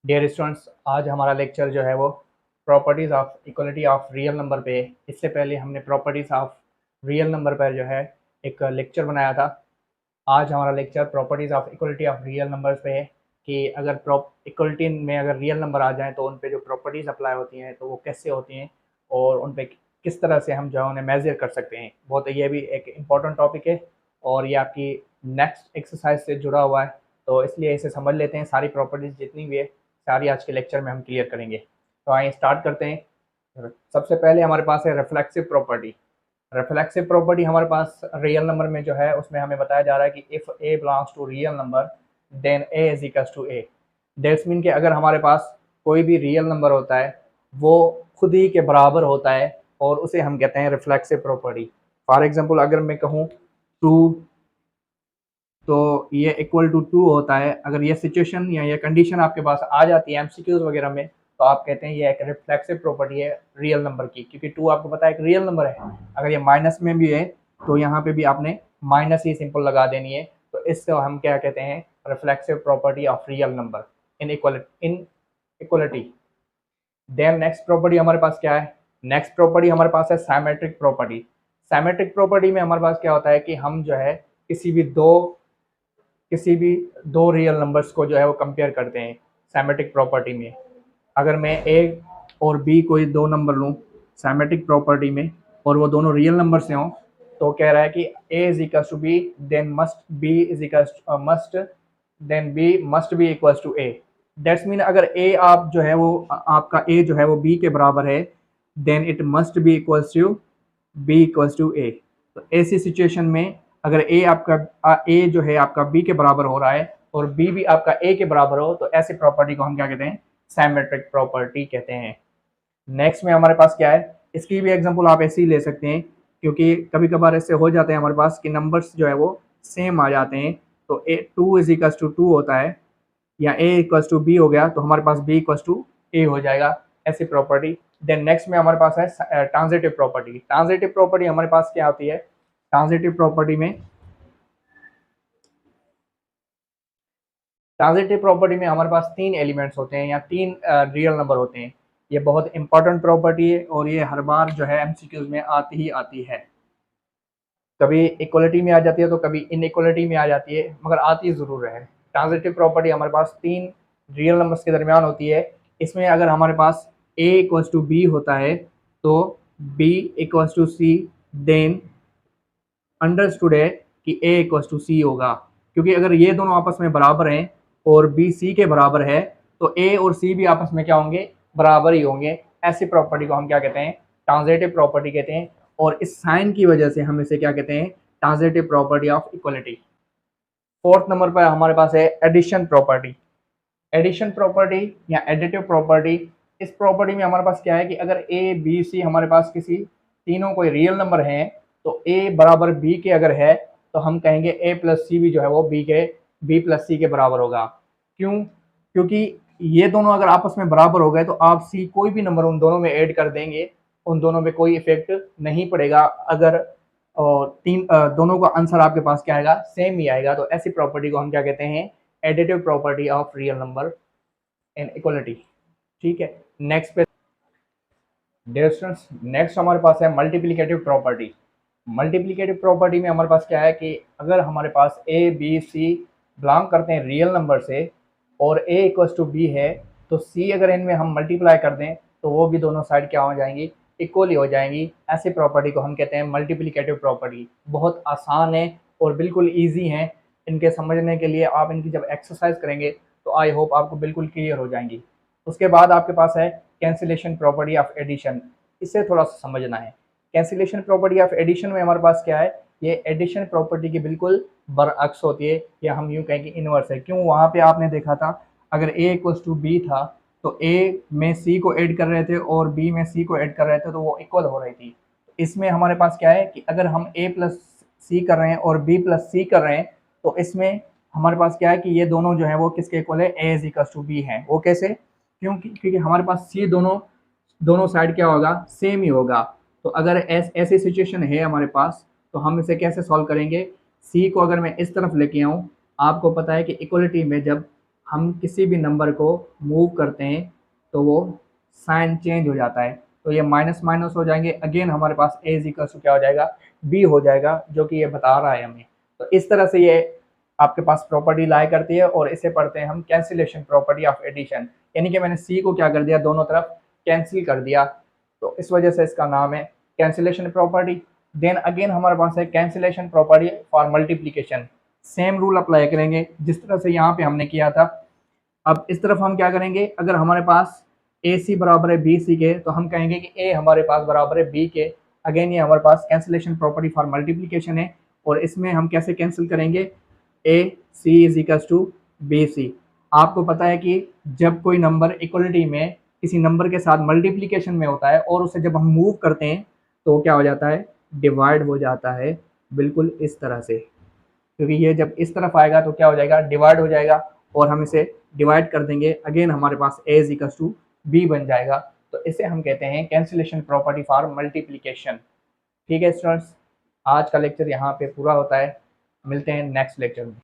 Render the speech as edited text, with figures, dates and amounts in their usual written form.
Dear students, आज हमारा lecture जो है वो properties of equality of real number पे है। इससे पहले हमने प्रॉपर्टीज़ ऑफ रियल नंबर पर जो है एक लेक्चर बनाया था। आज हमारा lecture properties of equality of real numbers पे है कि अगर प्रॉप इक्वलिटी में अगर रियल नंबर आ जाएँ तो उन पे जो प्रॉपर्टीज़ अप्लाई होती हैं तो वो कैसे होती हैं और उन पे किस तरह से हम जो है उन्हें मेज़र कर सकते हैं। बहुत ये भी एक इम्पॉर्टेंट टॉपिक है और ये आपकी नेक्स्ट एक्सरसाइज से जुड़ा हुआ है, तो इसलिए इसे समझ लेते हैं। सारी प्रॉपर्टीज़ जितनी भी है सारी आज के लेक्चर में हम क्लियर करेंगे। तो आइए स्टार्ट करते हैं। सबसे पहले हमारे पास है रिफ्लेक्सिव प्रॉपर्टी। रिफ्लेक्सिव प्रॉपर्टी हमारे पास रियल नंबर में जो है उसमें हमें बताया जा रहा है कि if A belongs to real number then A is equals to A. That's mean कि अगर हमारे पास कोई भी रियल नंबर होता है वो खुद ही के बराबर होता है और उसे हम कहते हैं रिफ्लेक्सिव प्रॉपर्टी। फॉर एग्जांपल अगर मैं कहूँ टू, तो ये इक्वल टू टू होता है। अगर ये सिचुएशन या ये कंडीशन आपके पास आ जाती है एमसीक्यूज वगैरह में, तो आप कहते हैं ये एक रिफ्लेक्सिव प्रॉपर्टी है रियल नंबर की, क्योंकि टू आपको पता है एक रियल नंबर है। अगर ये माइनस में भी है तो यहाँ पे भी आपने माइनस ही सिंपल लगा देनी है। तो इससे हम क्या कहते हैं, reflexive property of real number in equality. Then next property हमारे पास क्या है? नेक्स्ट प्रॉपर्टी हमारे पास है साइमेट्रिक प्रॉपर्टी। साइमेट्रिक प्रॉपर्टी में हमारे पास क्या होता है कि हम जो है किसी भी दो रियल नंबर्स को जो है वो कंपेयर करते हैं साइमेट्रिक प्रॉपर्टी में। अगर मैं ए और बी कोई दो नंबर लूँ साइमेट्रिक प्रॉपर्टी में और वो दोनों रियल नंबर से हों, तो कह रहा है कि A is equals to B then must B is equals must then B must B equals to A. That's mean अगर ए आप जो है वो आपका ए जो है वो बी के बराबर है, then it must B equals to B equals to A. तो ऐसी सिचुएशन में अगर ए जो है आपका बी के बराबर हो रहा है और बी भी आपका ए के बराबर हो, तो ऐसी प्रॉपर्टी को हम क्या कहते हैं, साइमेट्रिक प्रॉपर्टी कहते हैं। नेक्स्ट में हमारे पास क्या है, इसकी भी एग्जांपल आप ऐसे ही ले सकते हैं, क्योंकि कभी कभार ऐसे हो जाते हैं हमारे पास कि नंबर्स जो है वो सेम आ जाते हैं। तो A two is equals to two होता है या ए इक्वल्स टू बी हो गया, तो हमारे पास बी इक्वल्स टू ए हो जाएगा, ऐसी प्रॉपर्टी। देन नेक्स्ट में हमारे पास है ट्रांजिटिव प्रॉपर्टी। ट्रांजिटिव प्रॉपर्टी हमारे पास क्या होती है? ट्रांजिटिव प्रॉपर्टी में हमारे पास तीन एलिमेंट्स होते हैं या तीन रियल नंबर होते हैं। ये बहुत इंपॉर्टेंट प्रॉपर्टी है और ये हर बार जो है एमसीक्यूज में आती ही आती है। कभी इक्वलिटी में आ जाती है तो कभी इनइक्वलिटी में आ जाती है, मगर आती ज़रूर है। ट्रांजिटिव प्रॉपर्टी हमारे पास तीन रियल नंबर्स के दरमियान होती है। इसमें अगर हमारे पास ए इक्वल्स टू बी होता है तो B equals to C, then understood है कि ए इक्वल्स टू सी होगा, क्योंकि अगर ये दोनों आपस में बराबर हैं और बी सी के बराबर है तो ए और सी भी आपस में क्या होंगे, बराबर ही होंगे। ऐसी प्रॉपर्टी को हम क्या कहते हैं, ट्रांजिटिव प्रॉपर्टी कहते हैं। और इस साइन की वजह से हम इसे क्या कहते हैं, transitive property of equality. Fourth number पर हमारे पास है एडिशन प्रॉपर्टी। एडिशन प्रॉपर्टी या एडिटिव प्रॉपर्टी, इस प्रॉपर्टी में हमारे पास क्या है कि अगर ए बी सी हमारे पास किसी तीनों कोई रियल नंबर हैं, तो ए बराबर बी के अगर है तो हम कहेंगे ए प्लस सी भी जो है वो बी प्लस सी के बराबर होगा। क्यों? क्योंकि ये दोनों अगर आपस में बराबर हो गए तो आप सी कोई भी नंबर उन दोनों में ऐड कर देंगे, उन दोनों में कोई इफेक्ट नहीं पड़ेगा। अगर दोनों का आंसर आपके पास क्या आएगा, सेम ही आएगा। तो ऐसी प्रॉपर्टी को हम क्या कहते हैं, additive property of real number in equality. ठीक है, नेक्स्ट पे डियर स्टूडेंट्स, नेक्स्ट हमारे पास है मल्टीप्लिकेटिव प्रॉपर्टी। मल्टीप्लिकेटिव प्रॉपर्टी में हमारे पास क्या है कि अगर हमारे पास ए बी सी बिलोंग करते हैं रियल नंबर से और ए इक्वल्स टू बी है, तो सी अगर इनमें हम मल्टीप्लाई कर दें तो वो भी दोनों साइड क्या हो जाएंगी, इक्वली हो जाएंगी। ऐसी प्रॉपर्टी को हम कहते हैं मल्टीप्लिकेटिव प्रॉपर्टी। बहुत आसान है और बिल्कुल ईजी है, इनके समझने के लिए आप इनकी जब एक्सरसाइज करेंगे तो आई होप आपको बिल्कुल क्लियर हो जाएंगी। उसके बाद आपके पास है कैंसिलेशन प्रॉपर्टी ऑफ एडिशन। इसे थोड़ा सा समझना है। कैंसिलेशन प्रॉपर्टी ऑफ एडिशन में हमारे पास क्या है, ये एडिशन प्रॉपर्टी की बिल्कुल बरअक्स होती है, या हम यूँ कहें कि इनवर्स है। क्यों? वहाँ पे आपने देखा था अगर ए इक्वल्स टू बी था तो ए में सी को ऐड कर रहे थे और बी में सी को ऐड कर रहे थे, तो वो इक्वल हो रही थी। इसमें हमारे पास क्या है कि अगर हम ए प्लस सी कर रहे हैं और बी प्लस सी कर रहे हैं, तो इसमें हमारे पास क्या है कि ये दोनों जो है वो किसके इक्वल है, ए इज इक्वल्स टू बी है। वो कैसे? क्योंकि हमारे पास सी दोनों दोनों साइड क्या होगा, सेम ही होगा। तो अगर ऐसी सिचुएशन है हमारे पास, तो हम इसे कैसे सॉल्व करेंगे? सी को अगर मैं इस तरफ लेके आऊँ, आपको पता है कि इक्वलिटी में जब हम किसी भी नंबर को मूव करते हैं तो वो साइन चेंज हो जाता है, तो ये माइनस माइनस हो जाएंगे, अगेन हमारे पास ए इज इक्वल टू क्या हो जाएगा, बी हो जाएगा, जो कि ये बता रहा है हमें। तो इस तरह से ये आपके पास प्रॉपर्टी लाई करती है, और इसे पढ़ते हैं हम कैंसिलेशन प्रॉपर्टी ऑफ एडिशन, यानी कि मैंने सी को क्या कर दिया, दोनों तरफ कैंसिल कर दिया, तो इस वजह से इसका नाम है कैंसिलेशन प्रॉपर्टी। देन अगेन हमारे पास है cancellation property for multiplication. Same rule apply करेंगे जिस तरह से यहाँ पे हमने किया था। अब इस तरफ हम क्या करेंगे, अगर हमारे पास ए सी बराबर है बी सी के, तो हम कहेंगे कि ए हमारे पास बराबर है बी के। अगेन ये हमारे पास कैंसिलेशन प्रॉपर्टी फॉर मल्टीप्लीकेशन है, और इसमें हम कैसे कैंसिल करेंगे, A C is equal to B C. आपको पता है कि जब कोई नंबर इक्वलिटी में किसी नंबर के साथ मल्टीप्लीकेशन में होता है और उसे जब हम मूव करते हैं तो क्या हो जाता है, डिवाइड हो जाता है, बिल्कुल इस तरह से। क्योंकि ये जब इस तरफ आएगा तो क्या हो जाएगा, डिवाइड हो जाएगा, और हम इसे डिवाइड कर देंगे, अगेन हमारे पास ए इज इक्वल टू बी बन जाएगा। तो इसे हम कहते हैं कैंसिलेशन प्रॉपर्टी फॉर मल्टीप्लीकेशन। ठीक है स्टूडेंट्स, आज का लेक्चर यहाँ पे पूरा होता है, मिलते हैं नेक्स्ट लेक्चर में।